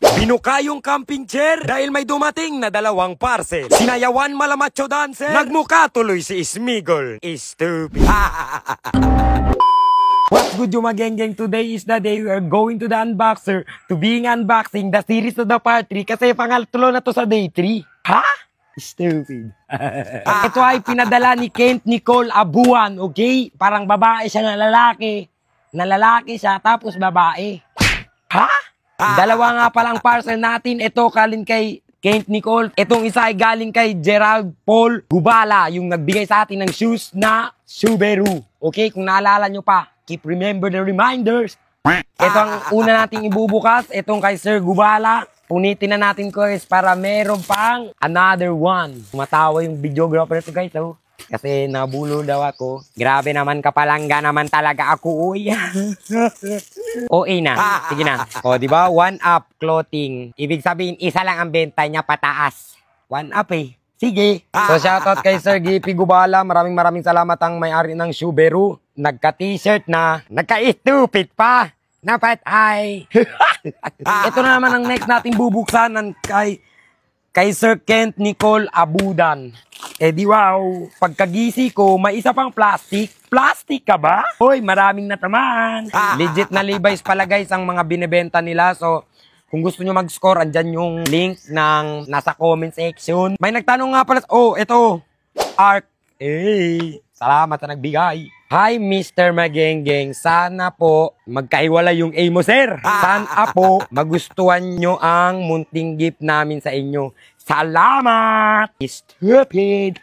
Binuka yung camping chair dahil may dumating na dalawang parcel. Sinayawan malamacho dancer. Nagmuka tuloy si Smigol. Stupid. What's good yung mageng-geng? Today is the day we are going to the unboxer to being unboxing the series of the part 3 kasi pangatlo na to sa day 3. Ha? Stupid. Ito ay pinadala ni Kent Nicole Abuan, okay? Parang babae siya na lalaki. Na lalaki siya tapos babae. Ha? Dalawa nga palang parcel natin. Ito galing kay Kent Nicole. Itong isa ay galing kay Gerald Paul Gubala, yung nagbigay sa atin ng shoes na Subaru. Okay, kung naalala nyo pa, keep remember the reminders. Ito ang una nating ibubukas. Itong kay Sir Gubala. Punitin na natin guys para meron pang another one. Matawa yung videographer ito guys. Oh. Kasi nabulo daw ako. Grabe naman kapalangga naman talaga ako. Uy. OA na. Sige na. O, di ba? One Up Clothing. Ibig sabihin, isa lang ang benta niya pataas. One Up eh. Sige. So, shoutout kay Sir Gippy Gubala. Maraming salamat ang may-ari ng Subaru. Nagka-t-shirt na. Nagka-stupid pa. Napatay. Ito na naman ang next nating bubuksan kay Sir Kent Nicole Abudan. Eh di wow, pagkagisi ko, may isa pang plastic. Plastic ka ba? Hoy, maraming natamaan. Legit na Levi's pala guys ang mga binibenta nila. So, kung gusto nyo mag-score, andyan yung link ng nasa comment section. May nagtanong nga pala, oh, ito, Arc. Hey, salamat sa nagbigay. Hi, Mr. Mageng-geng. Sana po magkaiwala yung A mo, sir. Sana po magustuhan nyo ang munting gift namin sa inyo. Salamat! Stupid!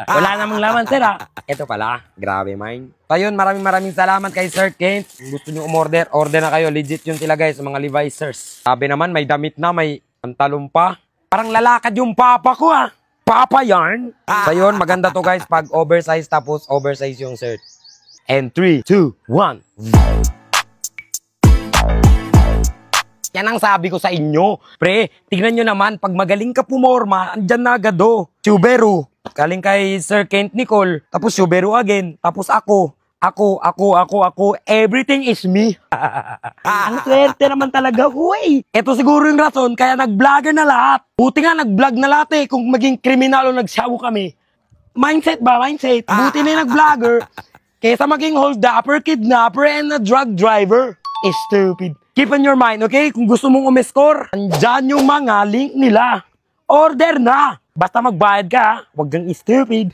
Wala namang laman, sir, ha? Ito pala. Grabe, mine. So, yun, maraming salamat kay Sir Kent. Gusto nyo umorder, order na kayo. Legit yun sila, guys, mga Levi'sers. Sabi naman, may damit na, may pantalon pa. Parang lalakad yung papa ko, ha? Papa yarn. So yun, maganda to guys pag oversize tapos oversize yung shirt. And 3, 2, 1. Yan ang sabi ko sa inyo. Pre, tignan nyo naman, pag magaling ka pumorma, andyan na agad o. Subaru. Galing kay Sir Kent Nicole. Tapos Subaru again. Tapos ako. Everything is me. Ang swerte naman talaga. Uy! Ito siguro yung rason kaya nag-vlogger na lahat. Buti nga nag-vlog na lahat eh kung maging kriminal o nagsawo kami. Mindset ba? Mindset. Buti na yung nag-vlogger kaysa maging hold-upper, kidnapper, and a drug driver. Stupid. Keep on your mind, okay? Kung gusto mong umescore, andyan yung mga link nila. Order na! Basta magbayad ka, huwag kang stupid.